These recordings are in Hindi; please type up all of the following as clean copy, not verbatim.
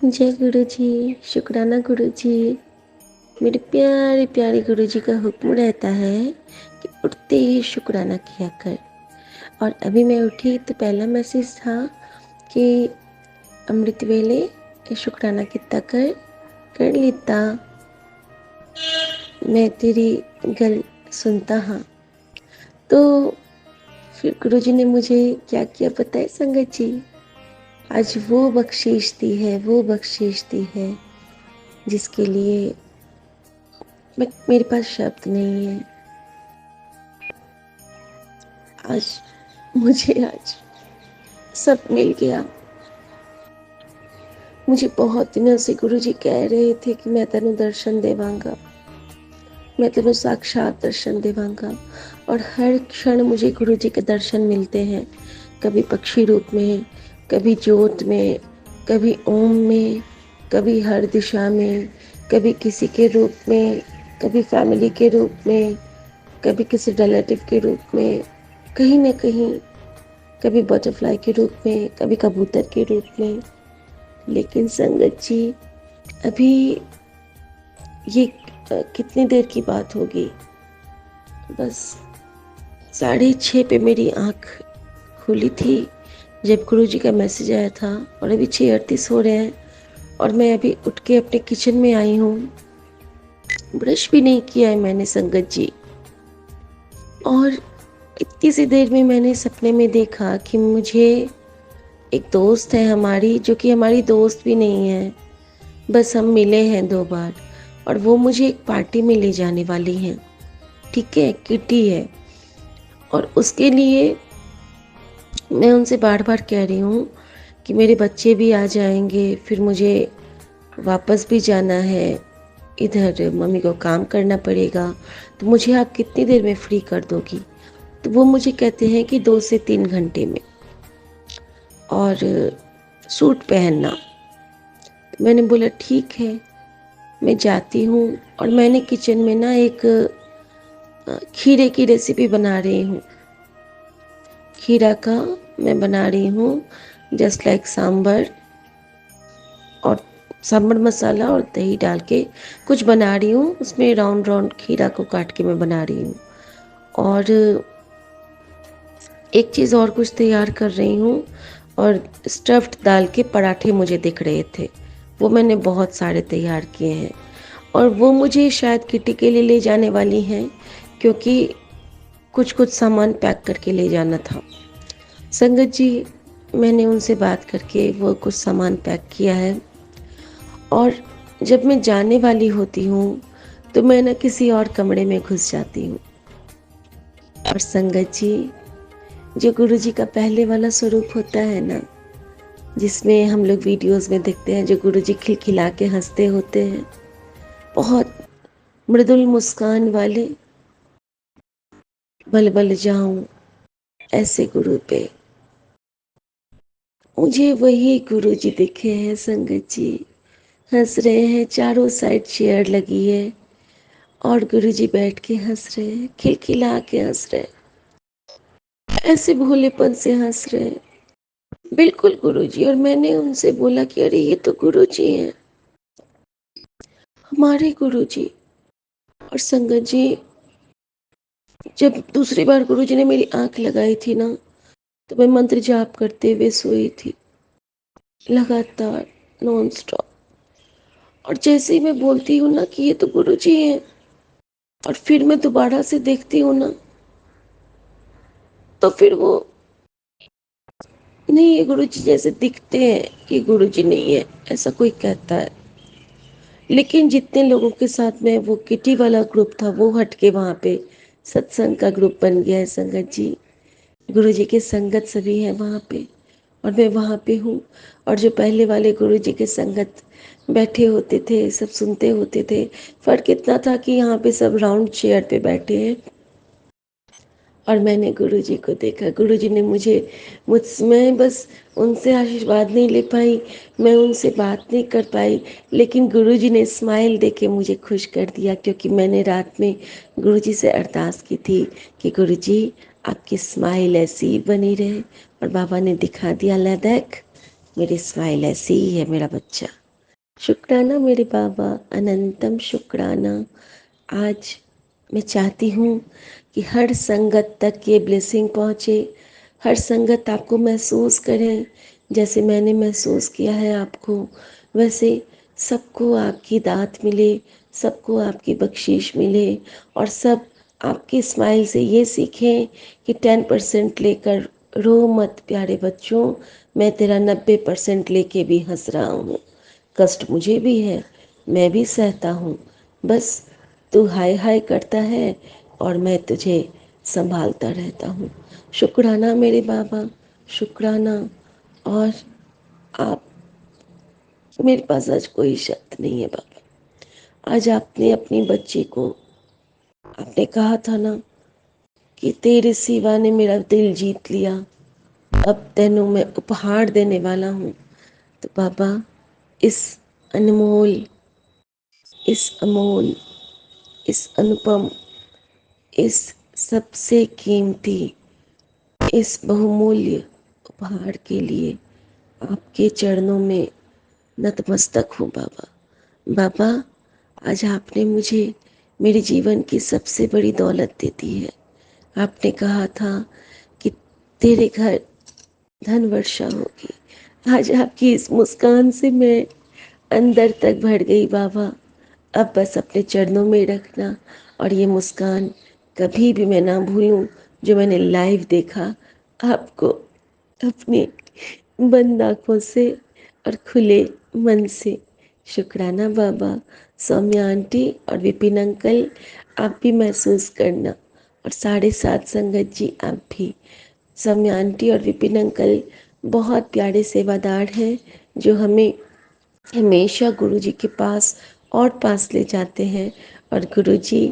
जय गुरु जी। शुक्राना गुरु जी। मेरे प्यारे प्यारे गुरु जी का हुक्म रहता है कि उठते ही शुक्राना किया कर। और अभी मैं उठी तो पहला मैसेज था कि अमृत वेले शुक्राना कितना कर लेता। मैं तेरी गल सुनता हाँ। तो फिर गुरु जी ने मुझे क्या किया पता है संगत जी? आज वो बख्शीश दी है, वो बख्शीश दी है जिसके लिए मेरे पास शब्द नहीं है। आज आज सब मिल गया। मुझे बहुत दिनों से गुरुजी कह रहे थे कि मैं तेनू दर्शन देवांगा, मैं तेनू साक्षात दर्शन देवांगा। और हर क्षण मुझे गुरुजी के दर्शन मिलते हैं, कभी पक्षी रूप में, कभी ज्योत में, कभी ओम में, कभी हर दिशा में, कभी किसी के रूप में, कभी फैमिली के रूप में, कभी किसी रिलेटिव के रूप में, कहीं ना कहीं, कभी बटरफ्लाई के रूप में, कभी कबूतर के रूप में। लेकिन संगत जी, अभी ये कितनी देर की बात होगी? बस 6:30 पे मेरी आँख खुली थी जब गुरुजी का मैसेज आया था। और अभी 6:38 हो रहे हैं और मैं अभी उठ के अपने किचन में आई हूँ। ब्रश भी नहीं किया है मैंने संगत जी। और इतनी सी देर में मैंने सपने में देखा कि मुझे एक दोस्त है हमारी, जो कि हमारी दोस्त भी नहीं है, बस हम मिले हैं 2 बार। और वो मुझे एक पार्टी में ले जाने वाली हैं। ठीक है, किटी है। और उसके लिए मैं उनसे बार बार कह रही हूँ कि मेरे बच्चे भी आ जाएंगे, फिर मुझे वापस भी जाना है, इधर मम्मी को काम करना पड़ेगा, तो मुझे आप कितनी देर में फ्री कर दोगी? तो वो मुझे कहते हैं कि 2 से 3 घंटे में, और सूट पहनना। तो मैंने बोला ठीक है, मैं जाती हूँ। और मैंने किचन में ना एक खीरे की रेसिपी बना रही हूँ। खीरा का मैं बना रही हूँ जस्ट लाइक सांभर, और सांभर मसाला और दही डाल के कुछ बना रही हूँ। उसमें राउंड राउंड खीरा को काट के मैं बना रही हूँ। और एक चीज़ और कुछ तैयार कर रही हूँ। और स्टफ्ड दाल के पराठे मुझे दिख रहे थे, वो मैंने बहुत सारे तैयार किए हैं। और वो मुझे शायद किटी के लिए ले जाने वाली हैं, क्योंकि कुछ कुछ सामान पैक करके ले जाना था। संगत जी, मैंने उनसे बात करके वो कुछ सामान पैक किया है। और जब मैं जाने वाली होती हूँ तो मैं ना किसी और कमरे में घुस जाती हूँ। और संगत जी, जो गुरु जी का पहले वाला स्वरूप होता है ना, जिसमें हम लोग वीडियोस में देखते हैं, जो गुरु जी खिलखिला के हंसते होते हैं, बहुत मृदुल मुस्कान वाले, बल बल जाऊं ऐसे गुरु पे, मुझे वही गुरु जी दिखे हैं संगत जी। हंस रहे हैं, चारों साइड चेयर लगी है और गुरुजी बैठ के हंस रहे हैं, खिलखिला के हंस रहे हैं, ऐसे भोलेपन से हंस रहे हैं, बिल्कुल गुरुजी। और मैंने उनसे बोला कि अरे ये तो गुरुजी हैं, हमारे गुरुजी। और संगत जी, जब दूसरी बार गुरुजी ने मेरी आंख लगाई थी ना, तो मैं मंत्र जाप करते हुए सोई थी, लगातार, नॉन स्टॉप। और जैसे ही मैं बोलती हूँ ना कि ये तो गुरुजी हैं, और फिर मैं दोबारा से देखती हूँ ना, तो फिर वो नहीं, ये गुरुजी जैसे दिखते हैं, ये गुरुजी नहीं है, ऐसा कोई कहता है। लेकिन जितने लोगों के साथ में वो किटी वाला ग्रुप था, वो हट के वहाँ पे सत्संग का ग्रुप बन गया है संगत जी। गुरुजी के संगत सभी हैं वहाँ पे, और मैं वहाँ पे हूँ। और जो पहले वाले गुरुजी के संगत बैठे होते थे, सब सुनते होते थे, फर्क इतना था कि यहाँ पे सब राउंड चेयर पे बैठे हैं। और मैंने गुरुजी को देखा, गुरुजी ने मैं बस उनसे आशीर्वाद नहीं ले पाई, मैं उनसे बात नहीं कर पाई, लेकिन गुरुजी ने स्माइल देके मुझे खुश कर दिया, क्योंकि मैंने रात में गुरुजी से अरदास की थी कि गुरुजी आपकी स्माइल ऐसी ही बनी रहे। और बाबा ने दिखा दिया, ले देख, मेरी स्माइल ऐसी ही है मेरा बच्चा, शुक्राना मेरे बाबा, अनंतम शुक्राना। आज मैं चाहती हूँ कि हर संगत तक ये ब्लेसिंग पहुँचे, हर संगत आपको महसूस करें जैसे मैंने महसूस किया है आपको, वैसे सबको आपकी दात मिले, सबको आपकी बख्शीश मिले और सब आपकी स्माइल से ये सीखें कि 10% लेकर रो मत प्यारे बच्चों, मैं तेरा 90% लेके भी हंस रहा हूँ। कष्ट मुझे भी है, मैं भी सहता हूँ, बस तू हाय हाय करता है और मैं तुझे संभालता रहता हूँ। शुक्राना मेरे बाबा, शुक्राना। और आप, मेरे पास आज कोई शब्द नहीं है बाबा। आज आपने अपनी बच्ची को, आपने कहा था ना कि तेरे सिवा ने मेरा दिल जीत लिया, अब तेनों मैं उपहार देने वाला हूँ। तो बाबा, इस अनमोल, इस अमोल, इस अनुपम, इस सबसे कीमती, इस बहुमूल्य उपहार के लिए आपके चरणों में नतमस्तक हूँ बाबा। बाबा, आज आपने मुझे मेरे जीवन की सबसे बड़ी दौलत दे दी है। आपने कहा था कि तेरे घर धन वर्षा होगी। आज आपकी इस मुस्कान से मैं अंदर तक भर गई बाबा। अब बस अपने चरणों में रखना और ये मुस्कान कभी भी मैं ना भूलूं जो मैंने लाइव देखा आपको अपने बंद आँखों से और खुले मन से। शुक्राना बाबा। सौम्या आंटी और विपिन अंकल, आप भी महसूस करना, और 7:30 संगत जी आप भी। सौम्या आंटी और विपिन अंकल बहुत प्यारे सेवादार हैं जो हमें हमेशा गुरु जी के पास और पास ले जाते हैं। और गुरु जी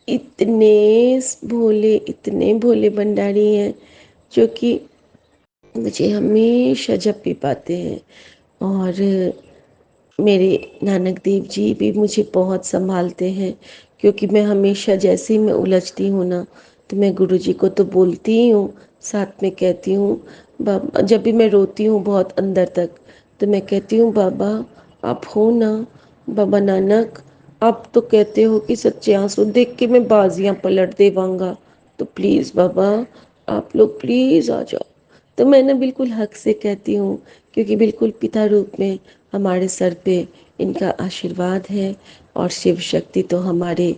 इतने इतने भोले भंडारी हैं जो कि मुझे हमेशा जब भी पाते हैं। और मेरे नानक देव जी भी मुझे बहुत संभालते हैं, क्योंकि मैं हमेशा जैसे ही मैं उलझती हूँ ना, तो मैं गुरु जी को तो बोलती ही हूँ, साथ में कहती हूँ बाबा। जब भी मैं रोती हूँ बहुत अंदर तक, तो मैं कहती हूँ बाबा आप हो ना, बाबा नानक आप तो कहते हो कि सच्चे आंसू देख के मैं बाजियां पलट देवांगा, तो प्लीज़ बाबा आप लोग प्लीज़ आ जाओ। तो मैं ना बिल्कुल हक से कहती हूँ, क्योंकि बिल्कुल पिता रूप में हमारे सर पे इनका आशीर्वाद है, और शिव शक्ति तो हमारे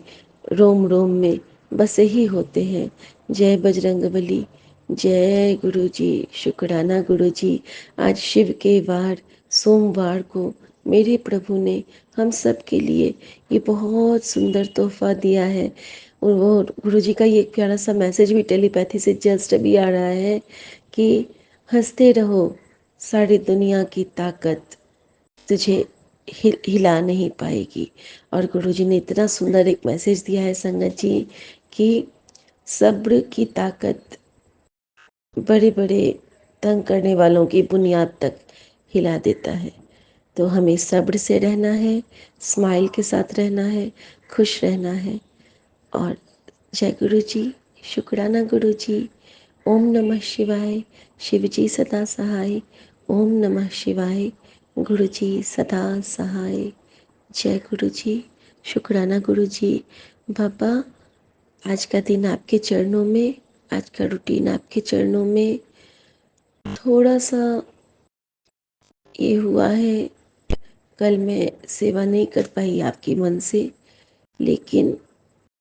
रोम रोम में बसे ही होते हैं। जय बजरंगबली, जय गुरु जी। शुक्राना गुरु जी। आज शिव के वार सोमवार को मेरे प्रभु ने हम सब के लिए ये बहुत सुंदर तोहफा दिया है। और वो गुरु जी का ये एक प्यारा सा मैसेज भी टेलीपैथी से जस्ट अभी आ रहा है कि हंसते रहो, सारी दुनिया की ताकत तुझे हिला नहीं पाएगी। और गुरुजी ने इतना सुंदर एक मैसेज दिया है संगत जी कि सब्र की ताकत बड़े बड़े तंग करने वालों की बुनियाद तक हिला देता है। तो हमें सब्र से रहना है, स्माइल के साथ रहना है, खुश रहना है। और जय गुरु जी। शुक्राना गुरु जी। ओम नमः शिवाय। शिव जी सदा सहाय। ओम नमः शिवाय। गुरु जी सदा सहाय। जय गुरु जी। शुक्राना गुरु जी। बाबा, आज का दिन आपके चरणों में, आज का रूटीन आपके चरणों में। थोड़ा सा ये हुआ है, कल मैं सेवा नहीं कर पाई आपकी मन से, लेकिन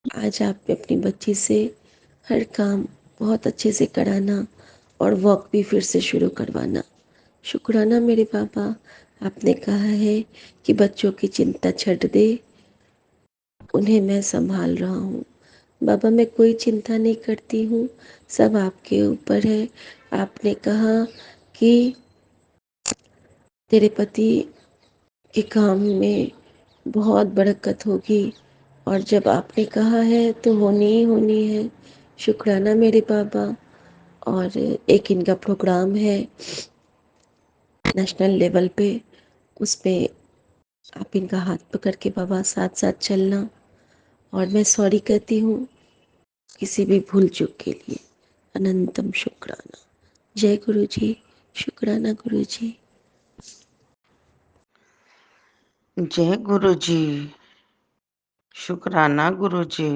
आज आप अपनी बच्ची से हर काम बहुत अच्छे से कराना और वॉक भी फिर से शुरू करवाना। शुक्राना मेरे बाबा। आपने कहा है कि बच्चों की चिंता छੱड दे, उन्हें मैं संभाल रहा हूँ। बाबा, मैं कोई चिंता नहीं करती हूँ, सब आपके ऊपर है। आपने कहा कि तेरे पति के काम में बहुत बरकत होगी, और जब आपने कहा है तो होनी ही होनी है। शुक्राना मेरे बाबा। और एक इनका प्रोग्राम है नेशनल लेवल पे, उस पे आप इनका हाथ पकड़ के बाबा साथ साथ चलना। और मैं सॉरी कहती हूँ किसी भी भूल चूक के लिए। अनंतम शुक्राना। जय गुरु जी। शुक्राना गुरु जी। जय गुरु जी। शुक्राना गुरु जी।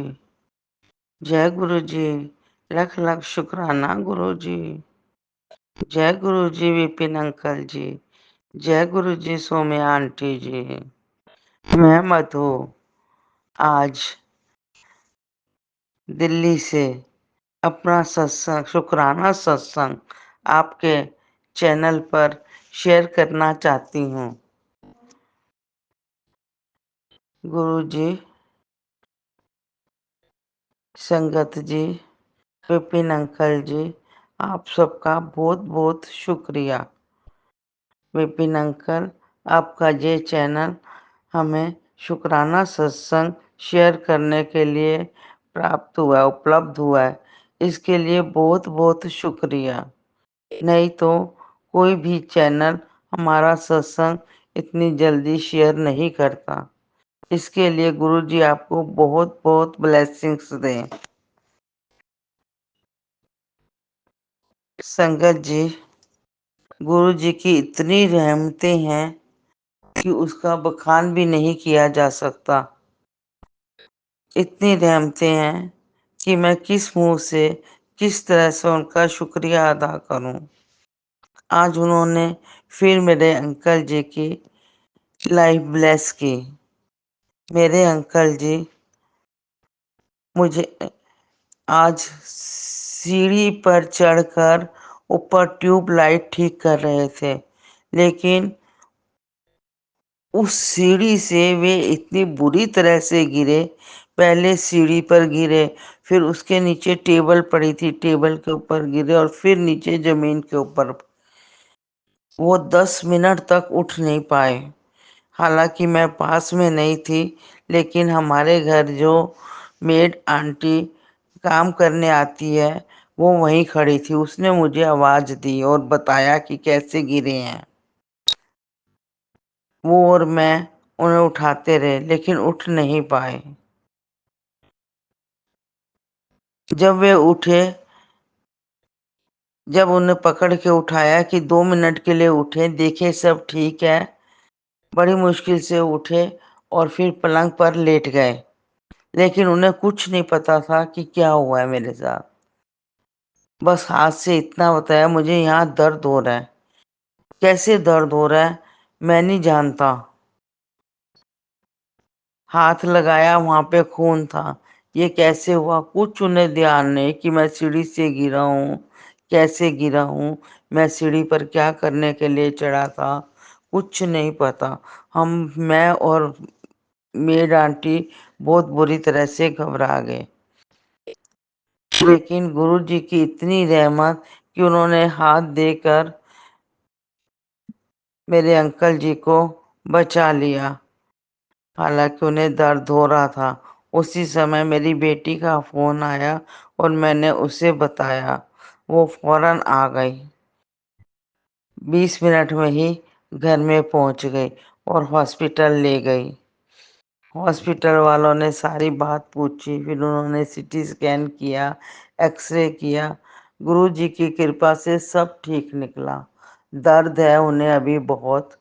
जय गुरु जी। लख लख शुक्राना गुरु जी। जय गुरु जी विपिन अंकल जी। जय गुरु जी सोम्या आंटी जी। मैं मधु आज दिल्ली से अपना सत्संग, शुक्राना सत्संग आपके चैनल पर शेयर करना चाहती हूँ। गुरु जी, संगत जी, विपिन अंकल जी, आप सबका बहुत बहुत शुक्रिया। विपिन अंकल, आपका ये चैनल हमें शुक्राना सत्संग शेयर करने के लिए प्राप्त हुआ, उपलब्ध हुआ है। इसके लिए बहुत बहुत शुक्रिया। नहीं तो कोई भी चैनल हमारा सत्संग इतनी जल्दी शेयर नहीं करता। इसके लिए गुरु जी आपको बहुत बहुत ब्लेसिंग्स दें। संगत जी, गुरु जी की इतनी रहमतें हैं कि उसका बखान भी नहीं किया जा सकता। इतनी रहमतें हैं कि मैं किस मुंह से, किस तरह से उनका शुक्रिया अदा करूं। आज उन्होंने फिर मेरे अंकल जी की लाइफ ब्लेस की। मेरे अंकल जी मुझे आज सीढ़ी पर चढ़कर ऊपर ट्यूबलाइट ठीक कर रहे थे, लेकिन उस सीढ़ी से वे इतनी बुरी तरह से गिरे। पहले सीढ़ी पर गिरे, फिर उसके नीचे टेबल पड़ी थी, टेबल के ऊपर गिरे और फिर नीचे जमीन के ऊपर। वो 10 मिनट तक उठ नहीं पाए। हालांकि मैं पास में नहीं थी, लेकिन हमारे घर जो मेड आंटी काम करने आती है वो वहीं खड़ी थी। उसने मुझे आवाज दी और बताया कि कैसे गिरे हैं। वो और मैं उन्हें उठाते रहे, लेकिन उठ नहीं पाए। जब वे उठे, जब उन्हें पकड़ के उठाया कि 2 मिनट के लिए उठे, देखे सब ठीक है, बड़ी मुश्किल से उठे और फिर पलंग पर लेट गए। लेकिन उन्हें कुछ नहीं पता था कि क्या हुआ है मेरे साथ। बस हाथ से इतना बताया, मुझे यहाँ दर्द हो रहा है। कैसे दर्द हो रहा है मैं नहीं जानता। हाथ लगाया, वहां पे खून था। ये कैसे हुआ कुछ उन्हें ध्यान नहीं कि मैं सीढ़ी से गिरा हूँ, कैसे गिरा हूँ, मैं सीढ़ी पर क्या करने के लिए चढ़ा था, कुछ नहीं पता। मैं और मेड आंटी बहुत बुरी तरह से घबरा गए। लेकिन गुरु जी की इतनी रहमत कि उन्होंने हाथ देकर मेरे अंकल जी को बचा लिया। हालांकि उन्हें दर्द हो रहा था। उसी समय मेरी बेटी का फोन आया और मैंने उसे बताया। वो फौरन आ गई, 20 मिनट में ही घर में पहुंच गई और हॉस्पिटल ले गई। हॉस्पिटल वालों ने सारी बात पूछी, फिर उन्होंने सीटी स्कैन किया, एक्सरे किया। गुरु जी की कृपा से सब ठीक निकला। दर्द है उन्हें अभी बहुत,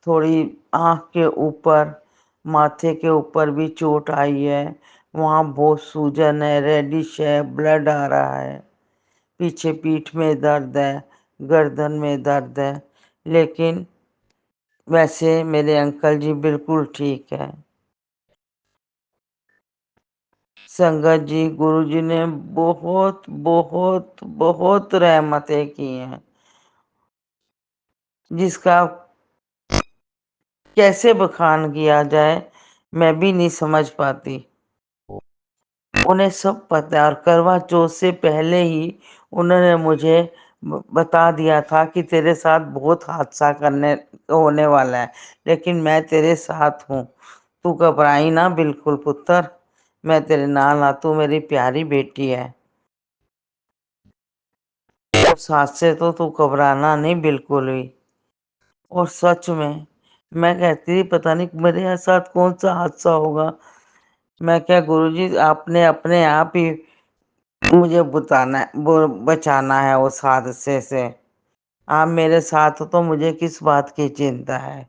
थोड़ी आँख के ऊपर, माथे के ऊपर भी चोट आई है। वहाँ बहुत सूजन है, रेडिश है, ब्लड आ रहा है। पीछे पीठ में दर्द है, गर्दन में दर्द है। लेकिन वैसे मेरे अंकल जी बिल्कुल ठीक है। संगत जी, गुरु जी ने बहुत बहुत बहुत रहमतें की हैं, जिसका कैसे बखान किया जाए मैं भी नहीं समझ पाती। उन्हें सब पता है और करवा चौथ से पहले ही उन्होंने मुझे बता दिया था कि तेरे साथ बहुत हादसा करने होने वाला है, लेकिन मैं तेरे साथ हूँ। तू घबराई ना बिल्कुल पुत्र, मैं तेरे नाल आ, तू मेरी प्यारी बेटी है। उस हादसे तो तू घबराना नहीं बिल्कुल भी। और सच में मैं कहती थी पता नहीं मेरे साथ कौन सा हादसा होगा। मैं क्या गुरुजी, आपने अपने आप ही मुझे बचाना है उस हादसे से। आप मेरे साथ हो तो मुझे किस बात की चिंता है।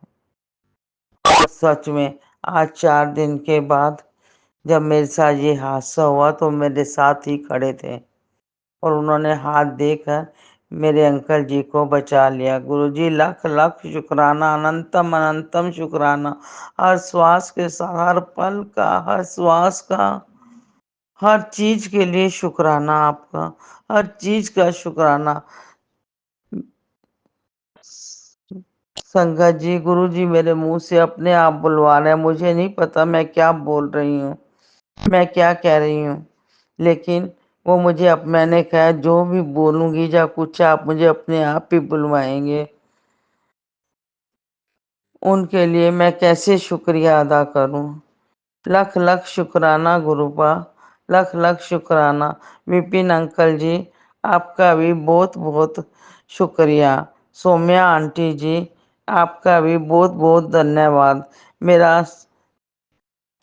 सच में आज 4 दिन के बाद जब मेरे साथ ये हादसा हुआ तो मेरे साथ ही खड़े थे और उन्होंने हाथ देकर मेरे अंकल जी को बचा लिया। गुरुजी लाख लाख शुक्राना, अनंतम अनंतम शुक्राना। हर श्वास के साथ, हर पल का, हर श्वास का, हर चीज के लिए शुक्राना आपका, हर चीज का शुक्राना। संगत जी, गुरु जी मेरे मुंह से अपने आप बुलवा रहे हैं। मुझे नहीं पता मैं क्या बोल रही हूँ, मैं क्या कह रही हूँ, लेकिन वो मुझे मैंने कहा जो भी बोलूंगी या कुछ आप मुझे अपने आप ही बुलवाएंगे। उनके लिए मैं कैसे शुक्रिया अदा करूं। लख लख शुक्राना गुरुपा, लख लख शुक्राना। विपिन अंकल जी आपका भी बहुत बहुत शुक्रिया। सौम्या आंटी जी आपका भी बहुत बहुत धन्यवाद मेरा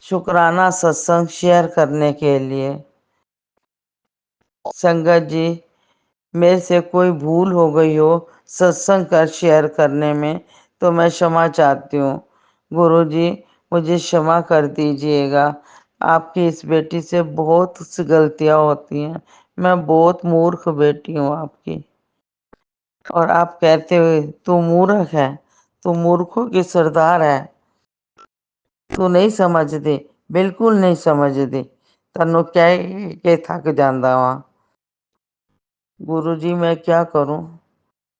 शुक्राना सत्संग शेयर करने के लिए। संगत जी, मेरे से कोई भूल हो गई हो सत्संग का शेयर करने में तो मैं क्षमा चाहती हूँ। गुरु जी मुझे क्षमा कर दीजिएगा। आपकी इस बेटी से बहुत सी गलतियाँ होती हैं। मैं बहुत मूर्ख बेटी हूँ आपकी। और आप कहते हुए तू मूर्ख है, तू मूर्खों की सरदार है, तू नहीं समझदी, बिल्कुल नहीं समझदी, तन्नू क्या के थक जांदा वहाँ। गुरु जी मैं क्या करूं।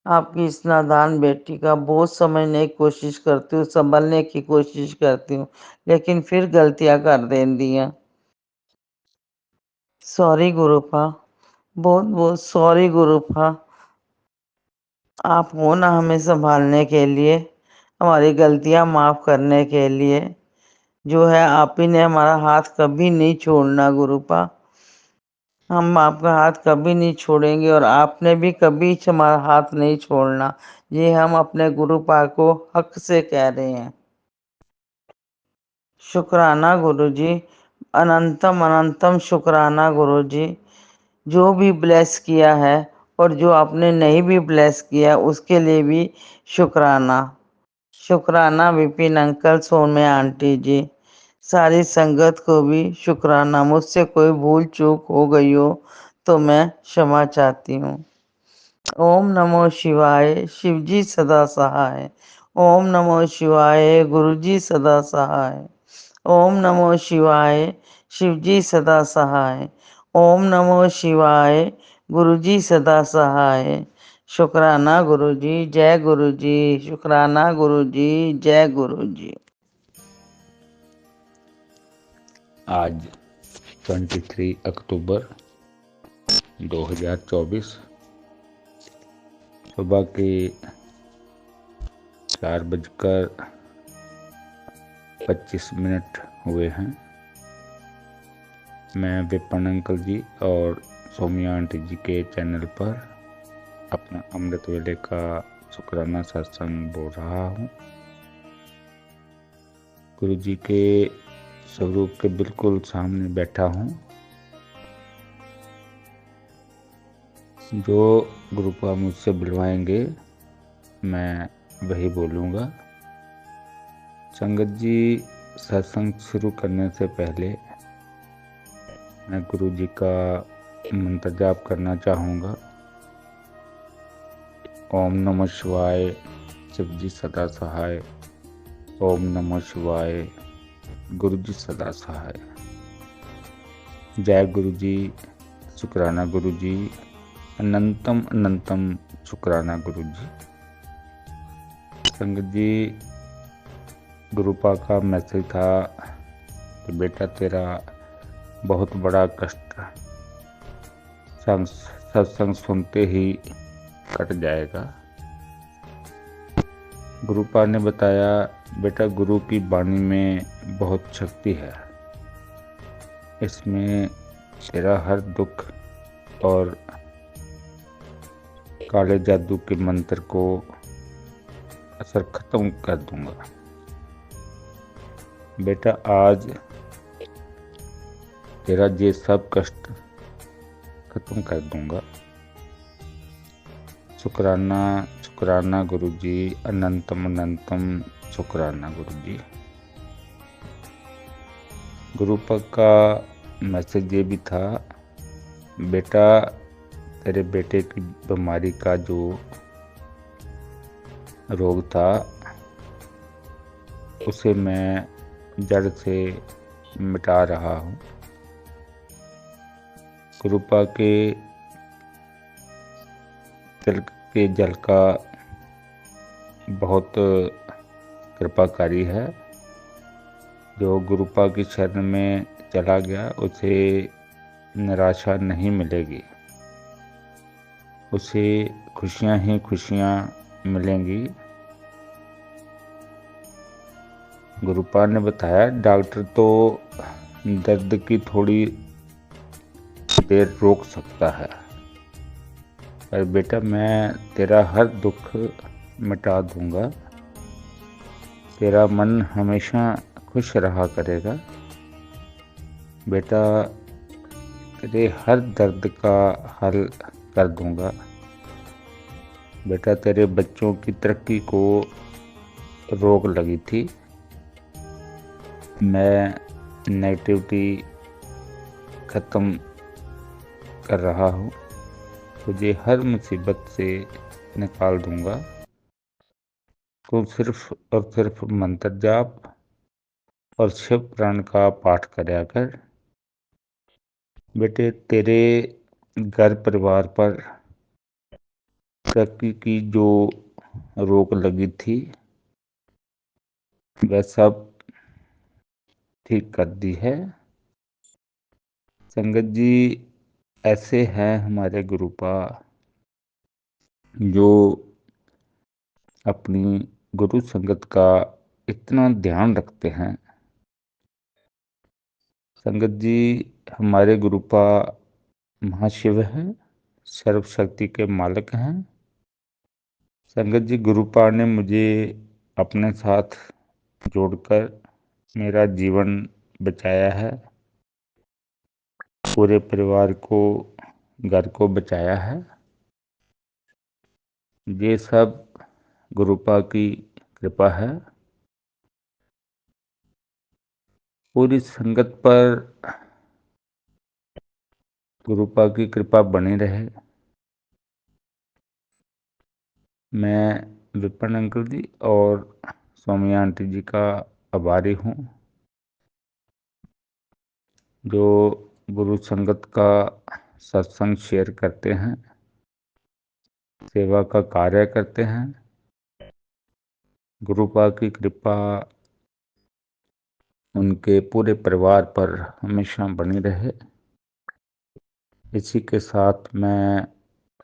आपकी इस नादान बेटी का बहुत समझने की कोशिश करती हूँ, संभलने की कोशिश करती हूँ, लेकिन फिर गलतियां कर देती हैं। सॉरी गुरुपा, बहुत बहुत सॉरी गुरुपा। आप हो ना हमें संभालने के लिए, हमारी गलतियां माफ करने के लिए। जो है आप ही ने हमारा हाथ कभी नहीं छोड़ना गुरुपा। हम आपका हाथ कभी नहीं छोड़ेंगे और आपने भी कभी हमारा हाथ नहीं छोड़ना। ये हम अपने गुरुपा को हक से कह रहे हैं। शुक्राना गुरुजी, अनंतम अनंतम शुक्राना गुरुजी। जो भी ब्लेस किया है और जो आपने नहीं भी ब्लेस किया उसके लिए भी शुक्राना। शुक्राना विपिन अंकल, सोम्या आंटी जी, सारी संगत को भी शुक्राना। मुझसे कोई भूल चूक हो गई हो तो मैं क्षमा चाहती हूँ। ओम नमो शिवाय, शिवजी सदा सहाय। ओम नमो शिवाय, गुरुजी सदा सहाय। ओम नमो शिवाय, शिवजी सदा सहाय। ओम नमो शिवाय, गुरुजी सदा सहाय। शुक्राना गुरुजी, जय गुरुजी। शुक्राना गुरुजी, जय गुरुजी। आज 23 अक्टूबर 2024 सुबह के 4:25 हुए हैं। मैं विपिन अंकल जी और सौम्या आंटी जी के चैनल पर अपना अमृत वेले का शुक्राना सत्संग बोल रहा हूँ। गुरु जी के स्वरूप के बिल्कुल सामने बैठा हूँ। जो गुरुपा मुझसे बुलवाएंगे मैं वही बोलूँगा। संगत जी, सत्संग शुरू करने से पहले मैं गुरु जी का मंत्र जाप करना चाहूँगा। ओम नमः शिवाय, शिव जी सदा सहाय। ओम नमः शिवाय, गुरु जी सदा सहाय। जय गुरु जी, शुक्राना गुरु जी, अनंतम अनंतम शुक्राना गुरु जी। संगत जी, गुरुपा का मैसेज था कि बेटा तेरा बहुत बड़ा कष्ट सत्संग सुनते ही कट जाएगा। गुरुपा ने बताया बेटा गुरु की वाणी में बहुत शक्ति है, इसमें तेरा हर दुख और काले जादू के मंत्र को असर खत्म कर दूंगा। बेटा आज तेरा ये सब कष्ट खत्म कर दूंगा। शुक्राना शुक्राना गुरुजी, अनंतम अनंतम शुक्राना गुरुजी। गुरुपक का मैसेज ये भी था, बेटा तेरे बेटे की बीमारी का जो रोग था उसे मैं जड़ से मिटा रहा हूँ। गुरुपा के तिल के जल का बहुत कृपाकारी है। जो गुरुपा की शरण में चला गया उसे निराशा नहीं मिलेगी, उसे खुशियाँ ही खुशियाँ मिलेंगी। गुरुपा ने बताया, डॉक्टर तो दर्द की थोड़ी देर रोक सकता है, पर बेटा मैं तेरा हर दुख मिटा दूंगा, तेरा मन हमेशा खुश रहा करेगा। बेटा तेरे हर दर्द का हल कर दूंगा। बेटा तेरे बच्चों की तरक्की को रोक लगी थी, मैं नेगेटिविटी ख़त्म कर रहा हूँ, तुझे हर मुसीबत से निकाल दूंगा। तू सिर्फ और सिर्फ मंत्र जाप और शिव पुराण का पाठ कराया कर। बेटे तेरे घर परिवार पर तरक्की की जो रोक लगी थी वह सब ठीक कर दी है। संगत जी ऐसे हैं हमारे गुरुपा जो अपनी गुरु संगत का इतना ध्यान रखते हैं। संगत जी हमारे गुरुपा महाशिव हैं, सर्वशक्ति के मालिक हैं। संगत जी गुरुपा ने मुझे अपने साथ जोड़कर मेरा जीवन बचाया है, पूरे परिवार को घर को बचाया है। ये सब गुरुपा की कृपा है। पूरी संगत पर गुरुपा की कृपा बनी रहे। मैं विपिन अंकल जी और सौम्या आंटी जी का आभारी हूँ, जो गुरु संगत का सत्संग शेयर करते हैं, सेवा का कार्य करते हैं। गुरुपा की कृपा उनके पूरे परिवार पर हमेशा बनी रहे। इसी के साथ मैं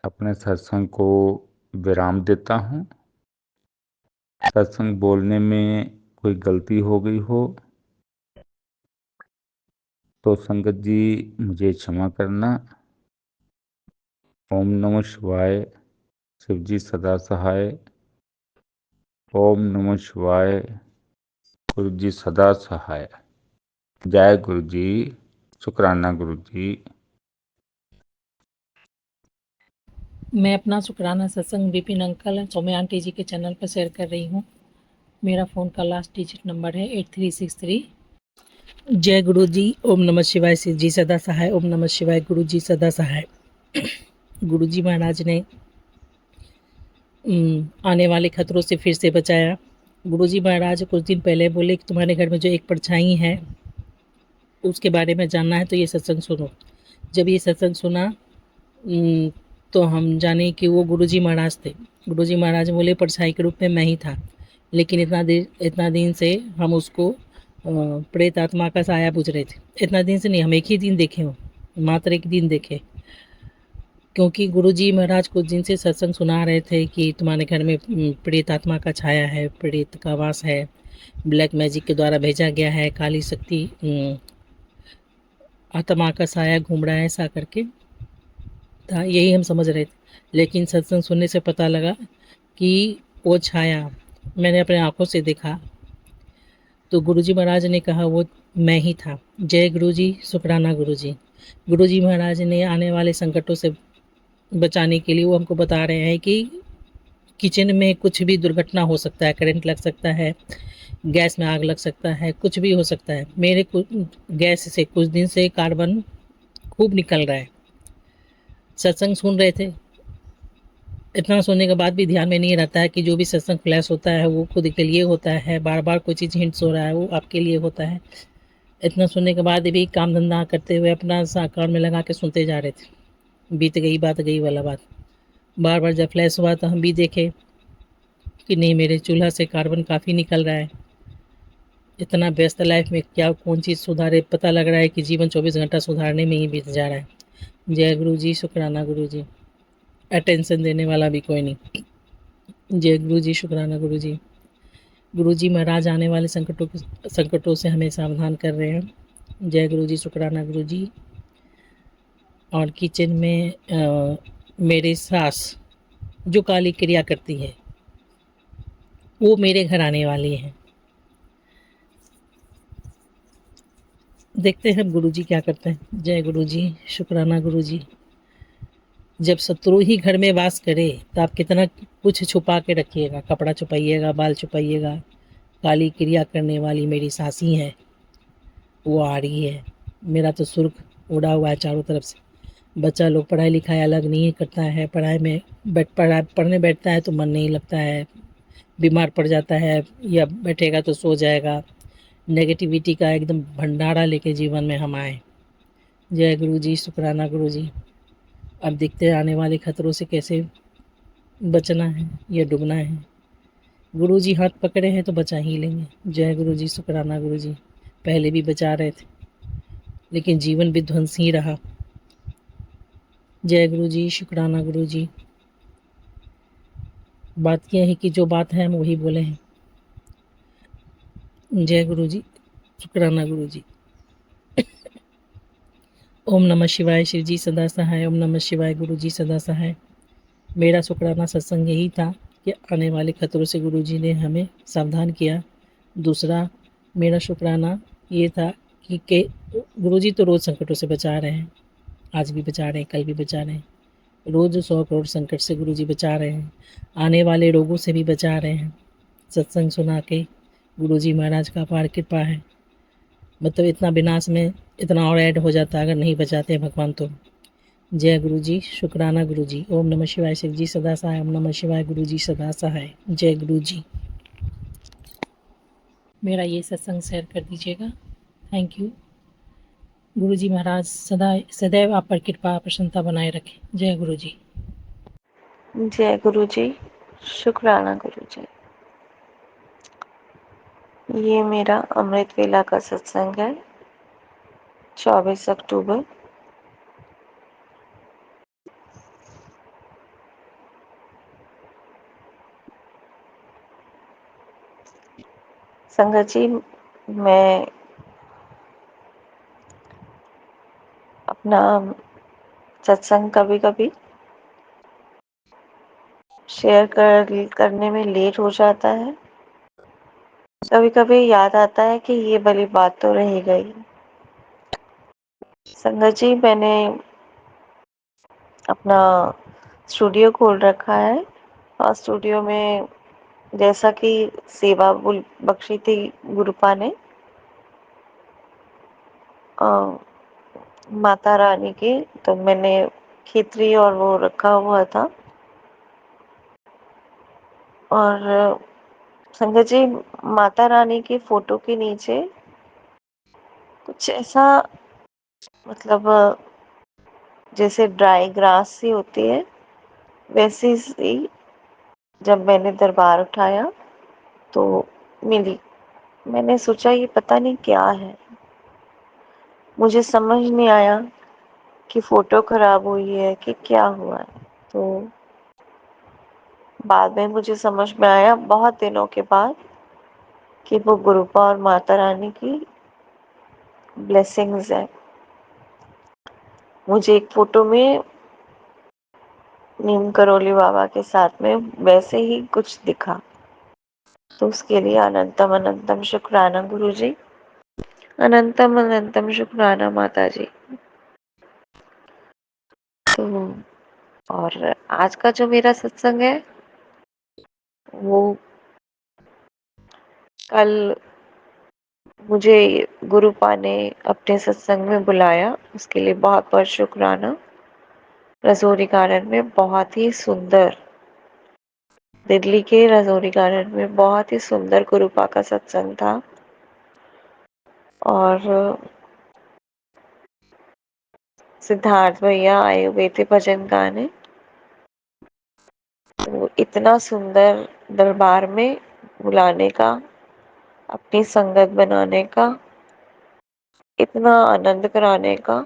अपने सत्संग को विराम देता हूँ। सत्संग बोलने में कोई गलती हो गई हो तो संगत जी मुझे क्षमा करना। ओम नमः शिवाय। शिव जी सदा सहाय। ओम नमः शिवाय। गुरु जी सदा सहाय। जय गुरु जी। शुक्राना गुरु जी। मैं अपना शुक्राना सत्संग विपिन अंकल सौम्या आंटी जी के चैनल पर शेयर कर रही हूँ। मेरा फ़ोन का लास्ट डिजिट नंबर है 8363। जय गुरु जी। ओम नमः शिवाय। शिव जी सदा सहाय। ओम नमः शिवाय। गुरु जी सदा सहाय। गुरु जी महाराज ने आने वाले खतरों से फिर से बचाया। गुरु जी महाराज कुछ दिन पहले बोले कि तुम्हारे घर में जो एक परछाई है उसके बारे में जानना है तो ये सत्संग सुनो। जब ये सत्संग सुना तो हम जाने कि वो गुरुजी महाराज थे। गुरुजी महाराज बोले परछाई के रूप में मैं ही था, लेकिन इतना दिन से हम उसको प्रेत आत्मा का साया पूछ रहे थे। इतना दिन से नहीं, हम एक ही दिन देखे हो, मात्र एक दिन देखे, क्योंकि गुरुजी महाराज कुछ दिन से सत्संग सुना रहे थे कि तुम्हारे घर में प्रेत आत्मा का छाया है, प्रेत का वास है, ब्लैक मैजिक के द्वारा भेजा गया है, काली शक्ति आत्मा का साया घूम रहा है, ऐसा करके था। यही हम समझ रहे थे, लेकिन सत्संग सुनने से पता लगा कि वो छाया मैंने अपने आंखों से देखा। तो गुरुजी महाराज ने कहा वो मैं ही था। जय गुरुजी। शुक्राना गुरुजी। गुरुजी महाराज ने आने वाले संकटों से बचाने के लिए वो हमको बता रहे हैं कि किचन में कुछ भी दुर्घटना हो सकता है, करंट लग सकता है, गैस में आग लग सकता है, कुछ भी हो सकता है। मेरे गैस से कुछ दिन से कार्बन खूब निकल रहा है। सत्संग सुन रहे थे, इतना सुनने के बाद भी ध्यान में नहीं रहता है कि जो भी सत्संग फ्लैश होता है वो खुद के लिए होता है, बार बार कोई चीज़ हिंट्स हो रहा है वो आपके लिए होता है। इतना सुनने के बाद भी काम धंधा करते हुए अपना कान में लगा के सुनते जा रहे थे। बीत गई बात गई वाला बात। बार बार जब फ्लैश हुआ तो हम भी देखे कि नहीं, मेरे चूल्हा से कार्बन काफ़ी निकल रहा है। इतना व्यस्त लाइफ में क्या कौन चीज़ सुधारे, पता लग रहा है कि जीवन 24 घंटा सुधारने में ही बीत जा रहा है। जय गुरु जी, शुक्राना गुरु जी। अटेंशन देने वाला भी कोई नहीं। जय गुरु जी, शुक्राना गुरु जी। गुरु जी महाराज आने वाले संकटों से हमें सावधान कर रहे हैं। जय गुरु जी, शुक्राना गुरु जी। और किचन में मेरी सास जो काली क्रिया करती है वो मेरे घर आने वाली है। देखते हैं गुरु जी क्या करते हैं। जय गुरु जी, शुक्राना गुरु जी। जब शत्रु ही घर में वास करे तो आप कितना कुछ छुपा के रखिएगा, कपड़ा छुपाइएगा, बाल छुपाइएगा। काली क्रिया करने वाली मेरी सासी है, वो आ रही है। मेरा तो सुर्ख उड़ा हुआ है चारों तरफ से। बच्चा लोग पढ़ाई लिखाई अलग नहीं करता है, पढ़ाई में पढ़ने बैठता है तो मन नहीं लगता है, बीमार पड़ जाता है या बैठेगा तो सो जाएगा। नेगेटिविटी का एकदम भंडारा लेके जीवन में हम आए। जय गुरु जी, शुक्राना गुरु जी। अब दिखते हैं आने वाले खतरों से कैसे बचना है या डूबना है। गुरु जी हाथ पकड़े हैं तो बचा ही लेंगे। जय गुरु जी, शुक्राना गुरु जी। पहले भी बचा रहे थे लेकिन जीवन विध्वंस ही रहा। जय गुरु जी, शुक्राना गुरु जी। बात यह है कि जो बात है हम वही बोले हैं। जय गुरु जी, शुक्राना गुरु जी। ओम नमः शिवाय, शिव जी सदा सहाय। ओम नमः शिवाय, गुरु जी सदा सहाय। मेरा शुक्राना सत्संग यही था कि आने वाले खतरों से गुरु जी ने हमें सावधान किया। दूसरा मेरा शुक्राना ये था कि गुरु जी तो रोज़ संकटों से बचा रहे हैं, आज भी बचा रहे हैं, कल भी बचा रहे हैं। रोज़ 100 करोड़ संकट से गुरु जी बचा रहे हैं, आने वाले रोगों से भी बचा रहे हैं। सत्संग सुना के गुरु जी महाराज का अपार कृपा है। मतलब इतना विनाश में इतना और ऐड हो जाता अगर नहीं बचाते हैं भगवान तो। जय गुरु जी, शुक्राना गुरु जी। ओम नमः शिवाय, शिव जी सदा सहाय। ओम नमः शिवाय, गुरु जी सदा सहाय। जय गुरु जी। मेरा ये सत्संग शेयर कर दीजिएगा। Thank you. गुरु जी महाराज सदा सदैव आप पर कृपा प्रसन्नता बनाए रखें। जय गुरु जी। जय गुरु जी, शुक्राना गुरु जी। ये मेरा अमृत वेला का सत्संग है, 24 अक्टूबर। संगत जी, मैं अपना सत्संग कभी कभी शेयर करने में लेट हो जाता है। कभी कभी याद आता है कि ये भली बात तो रह गई। संगत जी, मैंने अपना स्टूडियो खोल रखा है और स्टूडियो में जैसा कि सेवा बख्शी थी गुरुपा ने माता रानी की, तो मैंने खिचड़ी और वो रखा हुआ था। और संगत जी, माता रानी की फोटो के नीचे कुछ ऐसा, मतलब जैसे ड्राई ग्रास सी होती है वैसी सी, जब मैंने दरबार उठाया तो मिली। मैंने सोचा ये पता नहीं क्या है, मुझे समझ नहीं आया कि फोटो खराब हुई है कि क्या हुआ है। तो बाद में मुझे समझ में आया, बहुत दिनों के बाद, कि वो गुरुपा और माता रानी की ब्लेसिंग्स है। मुझे एक फोटो में नीम करोली बाबा के साथ में वैसे ही कुछ दिखा, तो उसके लिए अनंतम अनंतम शुक्राना गुरु जी, अनंतम अनंतम शुक्राना माता जी। तो और आज का जो मेरा सत्संग है वो कल मुझे गुरुपा ने अपने सत्संग में बुलाया, उसके लिए बहुत बहुत शुक्राना। रजौरी गार्डन में बहुत ही सुंदर, दिल्ली के रजौरी गार्डन में बहुत ही सुंदर गुरुपा का सत्संग था। और सिद्धार्थ भैया आए हुए थे भजन गाने। तो इतना सुंदर दरबार में बुलाने का, अपनी संगत बनाने का, इतना आनंद कराने का,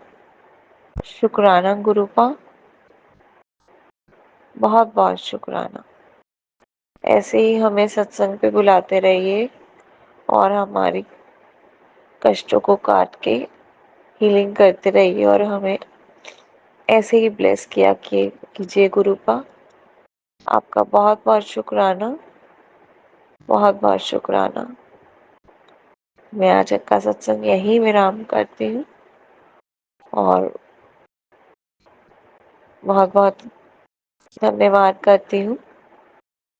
शुक्राना गुरुपा, बहुत बहुत शुक्राना। ऐसे ही हमें सत्संग पे बुलाते रहिए और हमारी कष्टों को काट के हीलिंग करते रहिए और हमें ऐसे ही ब्लेस किया कीजिए गुरुपा। आपका बहुत बहुत शुक्राना, बहुत बहुत शुक्राना। मैं आज का सत्संग यहीं विराम करती हूँ और बहुत बहुत धन्यवाद करती हूँ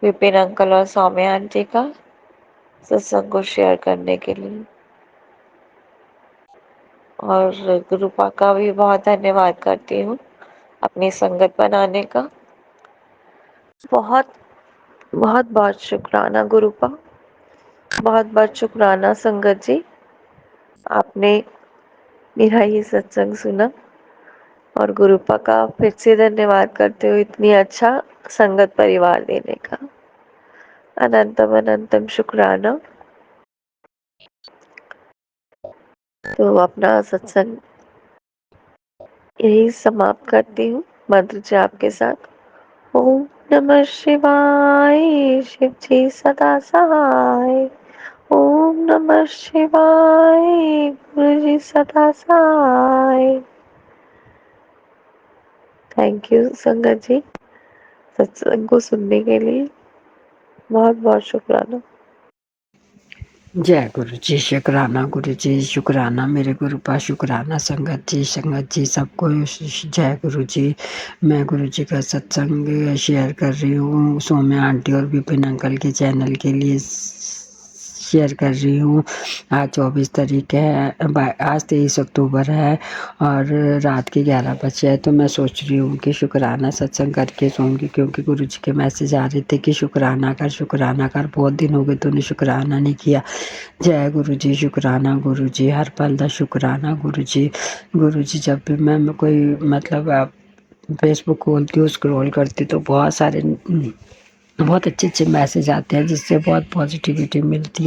विपिन अंकल और सौम्या आंटी का सत्संग को शेयर करने के लिए। और गुरुपा का भी बहुत धन्यवाद करती हूँ अपनी संगत बनाने का। बहुत बहुत बहुत शुक्राना गुरुपा, बहुत बहुत शुक्राना संगत जी, आपने मेरा ये सत्संग सुना। और गुरुपा का फिर से धन्यवाद करते हुए इतनी अच्छा संगत परिवार देने का। अनंतम अनंतम शुक्राना। तो अपना सत्संग यही समाप्त करती हूँ मंत्र जाप के साथ। ओम नमः शिवाय, शिव जी सदा सहाय। ओम नमः शिवाय, गुरु जी सदा सहाय। थैंक यू संगत जी सत्संग को सुनने के लिए, बहुत बहुत शुक्राना। जय गुरु जी, शुक्राना गुरु जी, शुक्राना मेरे गुरुपा, शुक्राना संगत जी सबको जय गुरु जी। मैं गुरु जी का सत्संग शेयर कर रही हूँ सौम्या आंटी और विपिन अंकल के चैनल के लिए शेयर कर रही हूँ। आज 24 तारीख है, आज 23 अक्टूबर है और रात के 11 बजे है। तो मैं सोच रही हूँ कि शुक्राना सत्संग करके सोऊंगी, क्योंकि गुरु जी के मैसेज आ रहे थे कि शुक्राना कर, बहुत दिन हो गए तूने शुक्राना नहीं किया। जय गुरु जी, शुक्राना गुरु जी, हर पल दा शुक्राना गुरु जी। गुरु जी जब भी मैं कोई मतलब फेसबुक खोलती हूँ, स्क्रॉल करती तो बहुत अच्छे मैसेज आते हैं, जिससे बहुत पॉजिटिविटी मिलती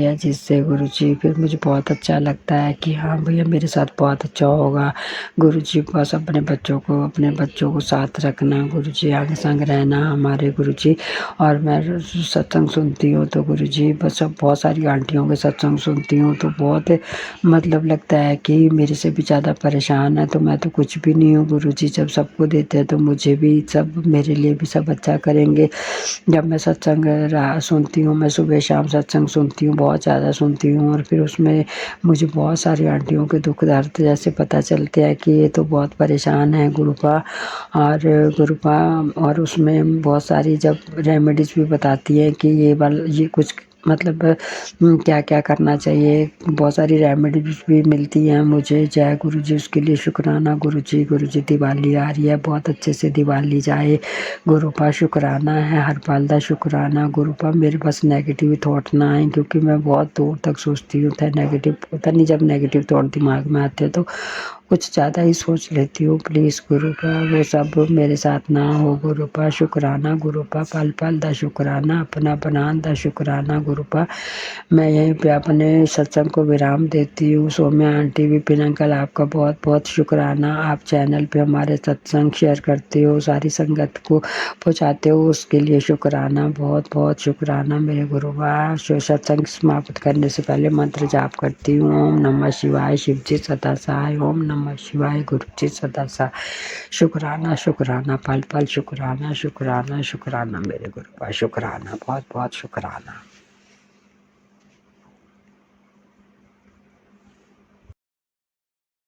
है, जिससे गुरु जी फिर मुझे बहुत अच्छा लगता है कि हाँ भैया मेरे साथ बहुत अच्छा होगा। गुरु जी बस अपने बच्चों को साथ रखना, गुरु जी आगे संग रहना हमारे गुरु जी। और मैं सत्संग सुनती हूँ तो गुरु जी बस बहुत सारी आंटियों के सत्संग सुनती हूँ तो बहुत मतलब लगता है कि मेरे से भी ज़्यादा परेशान है, तो मैं तो कुछ भी नहीं हूँ। गुरु जी जब सबको देते हैं तो मुझे भी सब, मेरे लिए भी सब अच्छा करेंगे। जब मैं सत्संग सुनती हूँ, मैं सुबह शाम सत्संग सुनती हूँ, बहुत ज़्यादा सुनती हूँ, और फिर उसमें मुझे बहुत सारी आंटियों के दुख दर्द जैसे पता चलते हैं कि ये तो बहुत परेशान है गुरुपा। और उसमें बहुत सारी जब रेमेडीज भी बताती है कि ये कुछ मतलब क्या क्या करना चाहिए, बहुत सारी रेमेडीज भी मिलती हैं मुझे। जय गुरु जी, उसके लिए शुक्राना गुरु जी। दिवाली आ रही है, बहुत अच्छे से दिवाली जाए गुरुपा, शुक्राना है हर पल दा शुक्राना गुरुपा। मेरे पास नेगेटिव थॉट ना आए, क्योंकि मैं बहुत दूर तक सोचती हूँ नेगेटिव, पता नहीं जब नेगेटिव थॉट दिमाग में आते हैं तो कुछ ज़्यादा ही सोच लेती हूँ। प्लीज़ गुरुपा वो सब मेरे साथ ना हो गुरुपा, शुक्राना गुरुपा, पल पल दा शुक्राना, अपना बनान दा शुक्राना गुरुपा। मैं यहीं पे अपने सत्संग को विराम देती हूँ। सौम्या आंटी, विपिन अंकल, आपका बहुत बहुत शुक्राना। आप चैनल पे हमारे सत्संग शेयर करते हो, सारी संगत को पहुँचाते हो, उसके लिए शुक्राना, बहुत बहुत शुक्राना मेरे गुरुबा। सत्संग समाप्त करने से पहले मंत्र जाप करती हूँ। ओम नमः शिवाय, शिव जी सदा सहाय। ओम नमः शिवाय, गुरु जी सदा सहाय। शुक्राना शुक्राना, पल पल शुक्राना, शुक्राना शुक्राना मेरे गुरुबा, शुक्राना, बहुत बहुत शुक्राना।